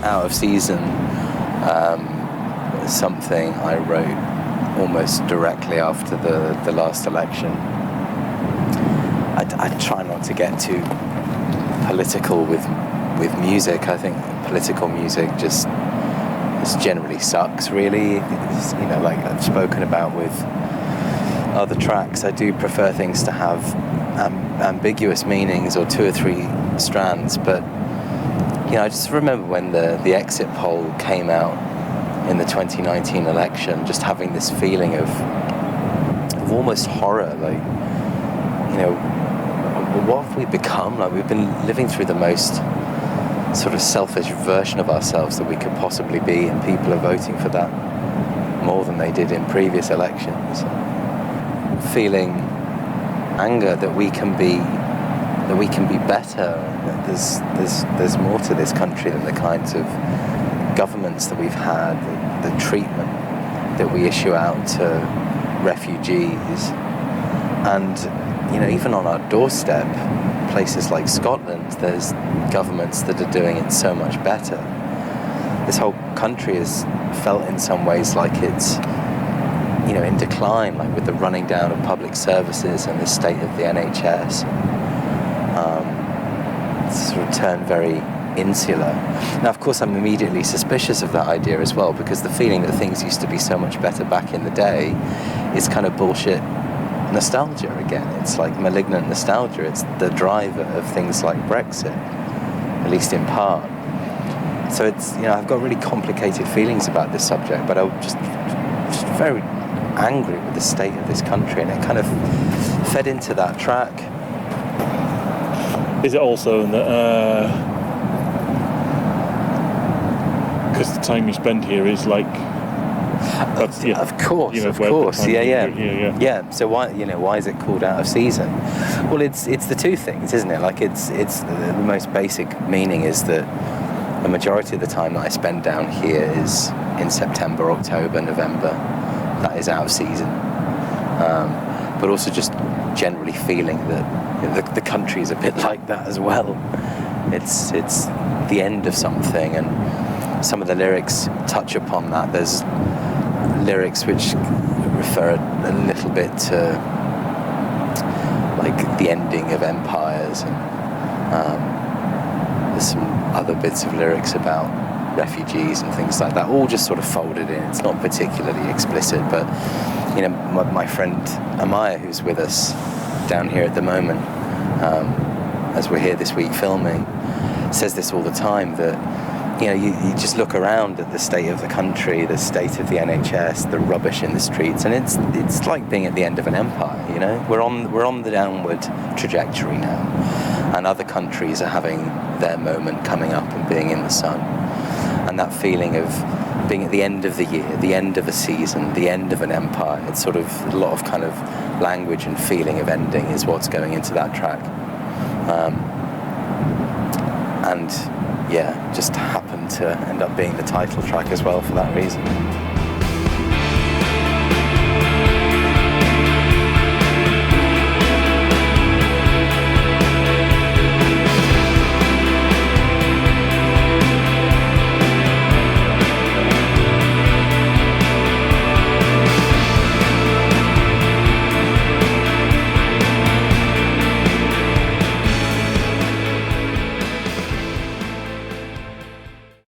Out of Season, something I wrote almost directly after the last election. I try not to get too political with music. I think political music just generally sucks, really. It's, like I've spoken about with other tracks, I do prefer things to have ambiguous meanings or two or three strands, but I just remember when the exit poll came out in the 2019 election, just having this feeling of almost horror, like, what have we become? Like, we've been living through the most sort of selfish version of ourselves that we could possibly be, and people are voting for that more than they did in previous elections. Feeling anger that we can be better. There's more to this country than the kinds of governments that we've had, the treatment that we issue out to refugees, and even on our doorstep, places like Scotland, there's governments that are doing it so much better. This whole country has felt in some ways like it's in decline, like with the running down of public services and the state of the NHS. It's sort of turned very insular. Now, of course, I'm immediately suspicious of that idea as well, because the feeling that things used to be so much better back in the day is kind of bullshit nostalgia again. It's like malignant nostalgia. It's the driver of things like Brexit, at least in part. So it's, I've got really complicated feelings about this subject, but I'm just very angry with the state of this country, and it kind of fed into that track. Is it also that because the time you spend here is like of course, yeah. So why is it called Out of Season? Well, it's the two things, isn't it? Like it's the most basic meaning is that the majority of the time that I spend down here is in September, October, November. That is out of season, but also just generally feeling that the country is a bit like that as well. It's the end of something, and some of the lyrics touch upon that. There's lyrics which refer a little bit to like the ending of empires, and there's some other bits of lyrics about refugees and things like that, all just sort of folded in. It's not particularly explicit, but my friend Amaya, who's with us down here at the moment, as we're here this week filming, says this all the time, that you just look around at the state of the country, the state of the NHS, the rubbish in the streets, and it's like being at the end of an empire. We're on the downward trajectory now, and other countries are having their moment coming up and being in the sun. And that feeling of being at the end of the year, the end of a season, the end of an empire, it's sort of a lot of kind of language and feeling of ending is what's going into that track. And just happened to end up being the title track as well for that reason.